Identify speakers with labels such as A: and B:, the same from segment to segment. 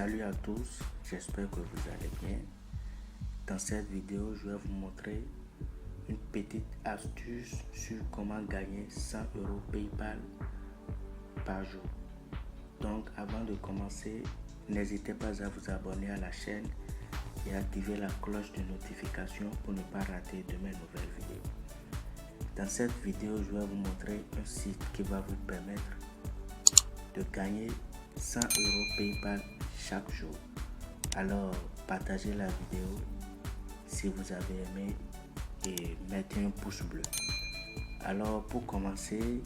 A: Salut à tous, j'espère que vous allez bien. Dans cette vidéo, je vais vous montrer une petite astuce sur comment gagner 100 € PayPal par jour. Donc avant de commencer, n'hésitez pas à vous abonner à la chaîne et activer la cloche de notification pour ne pas rater de mes nouvelles vidéos. Dans cette vidéo, je vais vous montrer un site qui va vous permettre de gagner 100 € PayPal chaque jour. Alors, partagez la vidéo si vous avez aimé et mettez un pouce bleu. Alors, pour commencer,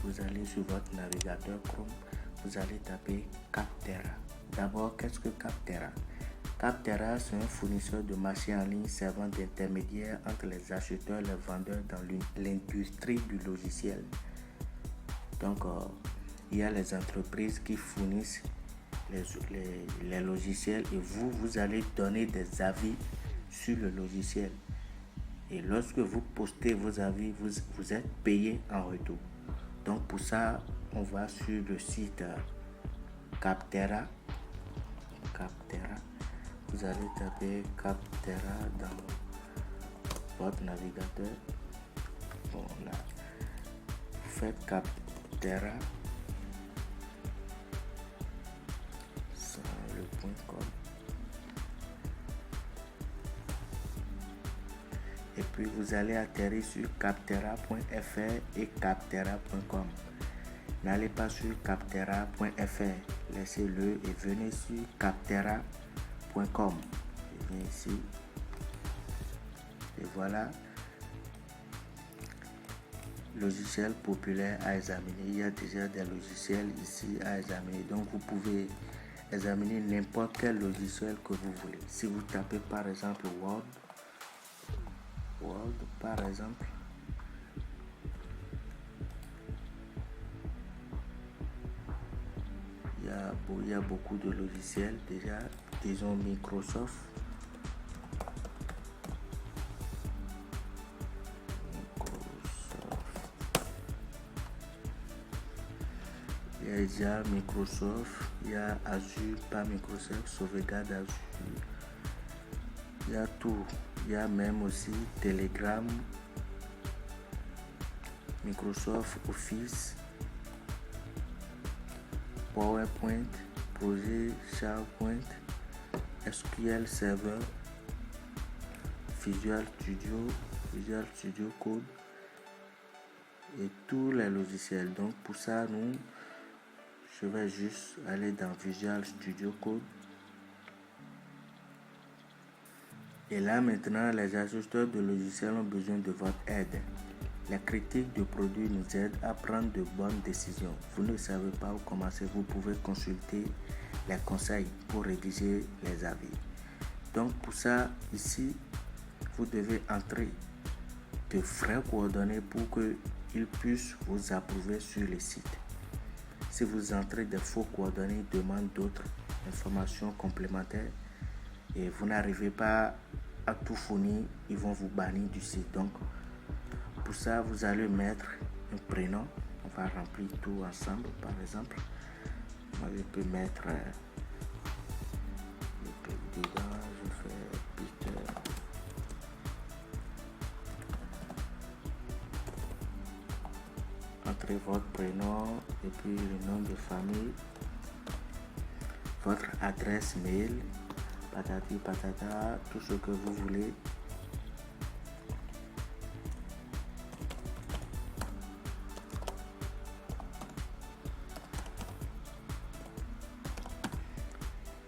A: vous allez sur votre navigateur Chrome, vous allez taper Capterra. D'abord, qu'est-ce que Capterra? Capterra, c'est un fournisseur de marché en ligne servant d'intermédiaire entre les acheteurs et les vendeurs dans l'industrie du logiciel. Donc, il y a les entreprises qui fournissent les logiciels et vous allez donner des avis sur le logiciel. Et lorsque vous postez vos avis, vous êtes payé en retour. Donc pour ça, on va sur le site Capterra. Vous allez taper Capterra dans votre navigateur. Bon, là, vous faites Capterra. .com. Et puis vous allez atterrir sur capterra.fr et capterra.com. N'allez pas sur capterra.fr, laissez-le et venez sur capterra.com. Je viens ici et voilà, logiciel populaire à examiner. Il y a déjà des logiciels ici à examiner, donc vous pouvez examiner n'importe quel logiciel que vous voulez. Si vous tapez par exemple Word par exemple, il y a beaucoup de logiciels déjà. Disons Microsoft. Il y a déjà Microsoft, il y a Azure, pas Microsoft, sauvegarde Azure. Il y a tout. Il y a même aussi Telegram, Microsoft Office, PowerPoint, projet SharePoint, SQL Server, Visual Studio Code et tous les logiciels. Donc pour ça, je vais juste aller dans Visual Studio Code. Et là maintenant, les ajusteurs de logiciels ont besoin de votre aide. Les critiques de produits nous aident à prendre de bonnes décisions. Vous ne savez pas où commencer, vous pouvez consulter les conseils pour rédiger les avis. Donc pour ça, ici, vous devez entrer de vraies coordonnées pour qu'ils puissent vous approuver sur le site. Si vous entrez des faux coordonnées, ils demandent d'autres informations complémentaires et vous n'arrivez pas à tout fournir, ils vont vous bannir du site. Donc pour ça, vous allez mettre un prénom. On va remplir tout ensemble. Par exemple, moi je peux mettre dedans, je fais Peter. Entrez votre prénom et puis le nom de famille, votre adresse mail, patati patata, tout ce que vous voulez.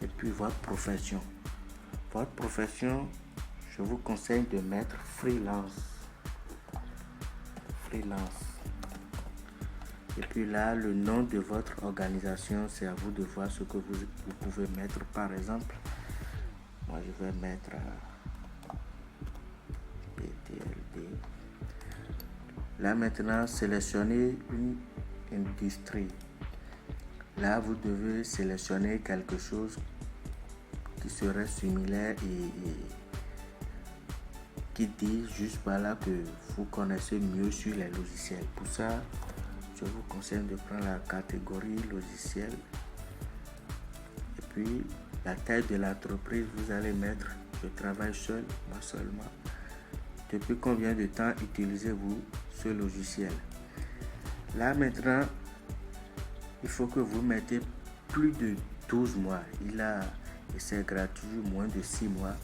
A: Et puis votre profession. Votre profession, je vous conseille de mettre freelance. Et puis là, le nom de votre organisation, c'est à vous de voir ce que vous pouvez mettre. Par exemple, moi je vais mettre PTLD. Là maintenant, sélectionnez une industrie. Là, vous devez sélectionner quelque chose qui serait similaire et qui dit juste par là que vous connaissez mieux sur les logiciels. Pour ça, je vous conseille de prendre la catégorie logiciel puis la taille de l'entreprise, vous allez mettre je travaille seul, moi seulement. Depuis combien de temps utilisez-vous ce logiciel? Là maintenant, il faut que vous mettez plus de 12 mois. Et c'est gratuit, moins de 6 mois.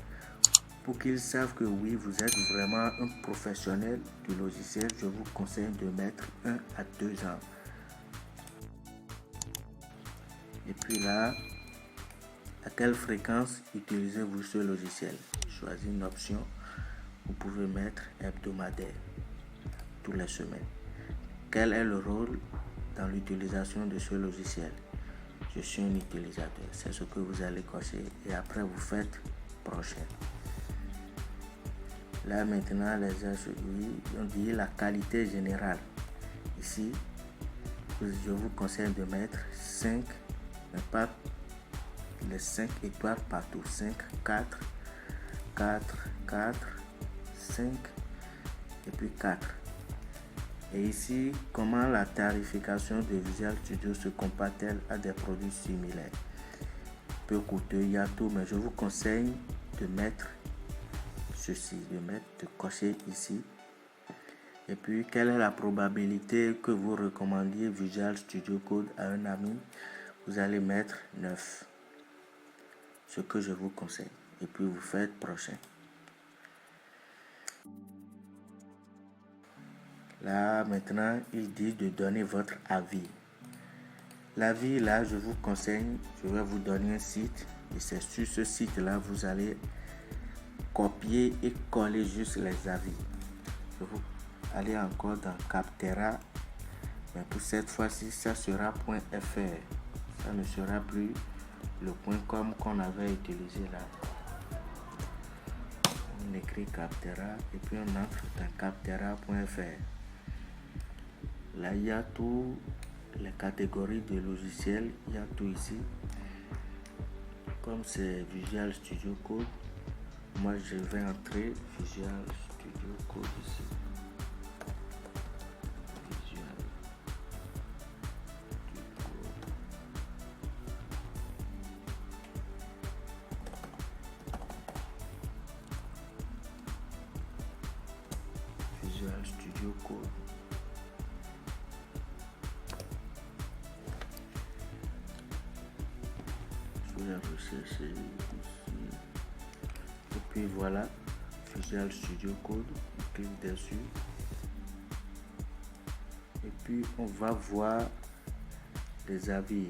A: Pour qu'ils savent que oui, vous êtes vraiment un professionnel du logiciel, je vous conseille de mettre 1 à 2 ans. Et puis là, à quelle fréquence utilisez-vous ce logiciel? Choisissez une option. Vous pouvez mettre hebdomadaire, toutes les semaines. Quel est le rôle dans l'utilisation de ce logiciel? Je suis un utilisateur. C'est ce que vous allez cocher. Et après, vous faites prochain. Là maintenant, on dit la qualité générale. Ici, je vous conseille de mettre 5, mais pas les 5 étoiles partout. 5, 4, 4, 4, 5 et puis 4. Et ici, comment la tarification de Visual Studio se compare-t-elle à des produits similaires? Peu coûteux, il y a tout, mais je vous conseille de mettre ceci, de cocher ici. Et puis, quelle est la probabilité que vous recommandiez Visual Studio Code à un ami? Vous allez mettre 9. Ce que je vous conseille. Et puis, vous faites prochain. Là, maintenant, il dit de donner votre avis. L'avis, là, je vous conseille, je vais vous donner un site. Et c'est sur ce site-là, vous allez copier et coller juste les avis. Je vous allez encore dans Capterra, mais pour cette fois-ci, ça sera .fr. Ça ne sera plus le .com qu'on avait utilisé là. On écrit Capterra et puis on entre dans Capterra.fr. Là, il y a tout, les catégories de logiciels, il y a tout ici. Comme c'est Visual Studio Code, moi je vais entrer Visual Studio Code ici. Visual Studio Code. Je vais rechercher ici. Et puis voilà, Visual Studio Code. On clique dessus. Et puis on va voir les avis.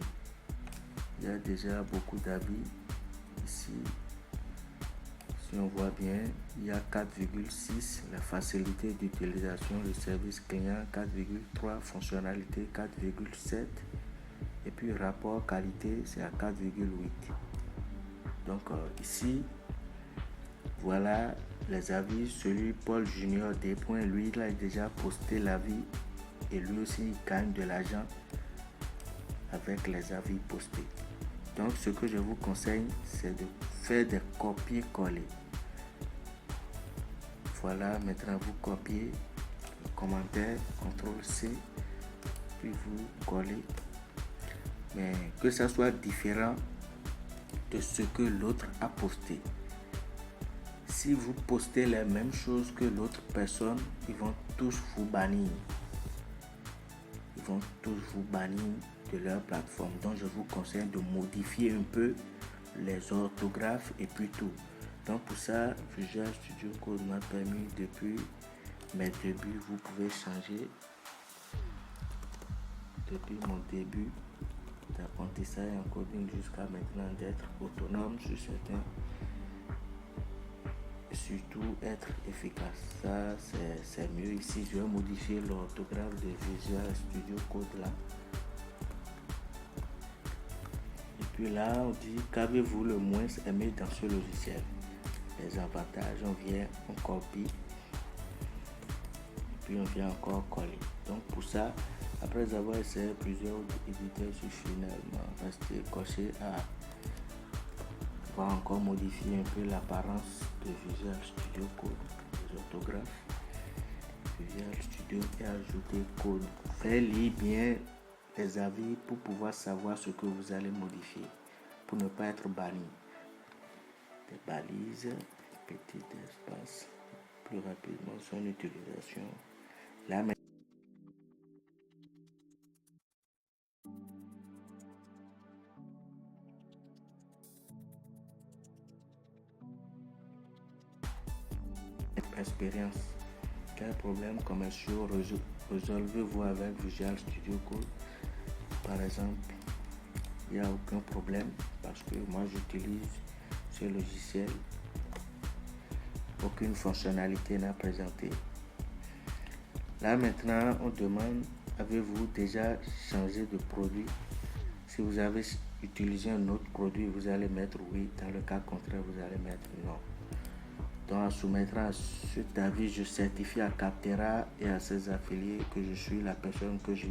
A: Il y a déjà beaucoup d'avis ici. Si on voit bien, il y a 4,6, la facilité d'utilisation, le service client 4,3, fonctionnalité 4,7 et puis rapport qualité c'est à 4,8. Donc ici, voilà les avis. Celui Paul Junior D. Lui, il a déjà posté l'avis et lui aussi il gagne de l'argent avec les avis postés. Donc ce que je vous conseille, c'est de faire des copier-coller. Voilà, maintenant vous copiez le commentaire, CTRL-C, puis vous collez. Mais que ça soit différent de ce que l'autre a posté. Si vous postez les mêmes choses que l'autre personne, ils vont tous vous bannir. Ils vont tous vous bannir de leur plateforme. Donc je vous conseille de modifier un peu les orthographes et puis tout. Donc pour ça, Visual Studio Code m'a permis depuis mes débuts, vous pouvez changer depuis mon début d'apprentissage en coding jusqu'à maintenant d'être autonome sur certains et surtout être efficace. Ça c'est mieux ici. Je vais modifier l'orthographe de Visual Studio Code là. Et puis là on dit qu'avez-vous le moins aimé dans ce logiciel? Les avantages, on vient, on copie, puis on vient encore coller. Donc pour ça, après avoir essayé plusieurs éditeurs, je suis finalement resté coché à pouvoir encore modifier un peu l'apparence de Visual Studio Code, les orthographes, Visual Studio et ajouter code. Faites lire bien les avis pour pouvoir savoir ce que vous allez modifier. pour ne pas être banni. Des balises, petit espace, plus rapidement son utilisation. Là, expérience. Quels problèmes commerciaux résolvez-vous avec Visual Studio Code? Par exemple, il n'y a aucun problème parce que moi j'utilise ce logiciel. Aucune fonctionnalité n'a présenté. Là maintenant, on demande, avez-vous déjà changé de produit? Si vous avez utilisé un autre produit, vous allez mettre oui. Dans le cas contraire, vous allez mettre non. Donc en soumettant à cet avis, je certifie à Capterra et à ses affiliés que je suis la personne que je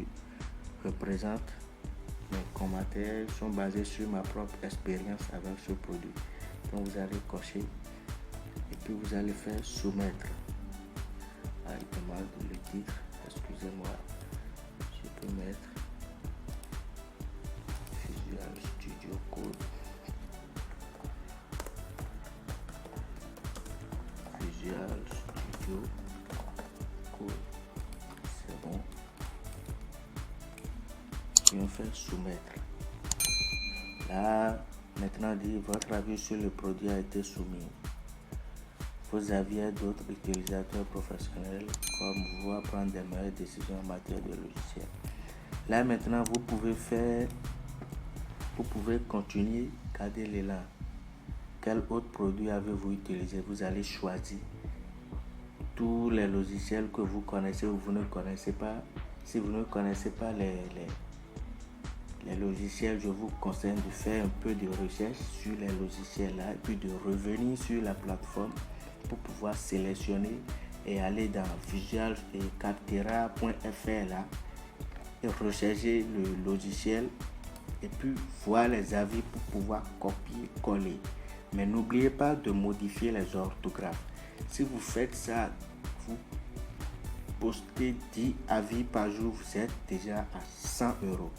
A: représente. Mes commentaires sont basés sur ma propre expérience avec ce produit. Donc vous allez cocher et puis vous allez faire soumettre. Ah, il demande le titre, excusez-moi, je peux mettre Visual Studio Code. Visual Studio Code, c'est bon. Et on fait soumettre. Là, maintenant dit votre avis sur le produit a été soumis. Vos avis et d'autres utilisateurs professionnels comme vous à prendre des meilleures décisions en matière de logiciel. Là maintenant vous pouvez continuer, garder l'élan. Quel autre produit avez-vous utilisé? Vous allez choisir tous les logiciels que vous connaissez ou vous ne connaissez pas. Si vous ne connaissez pas les logiciels, je vous conseille de faire un peu de recherche sur les logiciels là et puis de revenir sur la plateforme pour pouvoir sélectionner et aller dans Visual et Capterra.fr là et rechercher le logiciel et puis voir les avis pour pouvoir copier-coller. Mais n'oubliez pas de modifier les orthographes. Si vous faites ça, vous postez 10 avis par jour, vous êtes déjà à 100 €.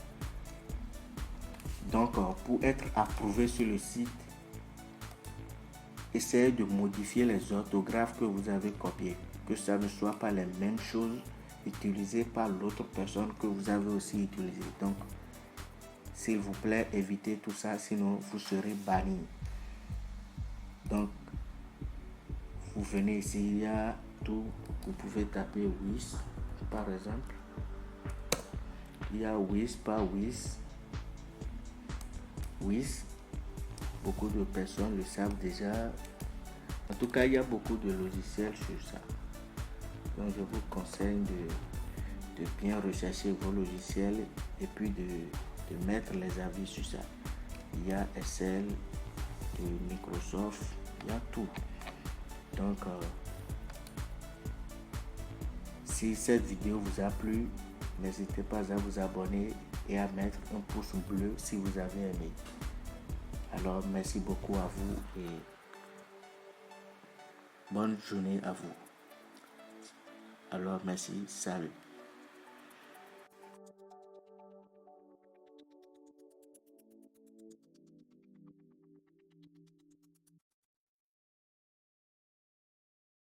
A: Donc, pour être approuvé sur le site, essayez de modifier les orthographes que vous avez copiées, que ça ne soit pas les mêmes choses utilisées par l'autre personne que vous avez aussi utilisées. Donc, s'il vous plaît, évitez tout ça, sinon vous serez banni. Donc, vous venez ici, il y a tout. Vous pouvez taper Wiz, par exemple. Il y a Wiz, pas Wiz. Wiz, beaucoup de personnes le savent déjà. En tout cas, il y a beaucoup de logiciels sur ça. Donc, je vous conseille de bien rechercher vos logiciels et puis de mettre les avis sur ça. Il y a Excel, de Microsoft, il y a tout. Donc, si cette vidéo vous a plu, n'hésitez pas à vous abonner et à mettre un pouce bleu si vous avez aimé. Alors, merci beaucoup à vous et bonne journée à vous. Alors, merci, salut.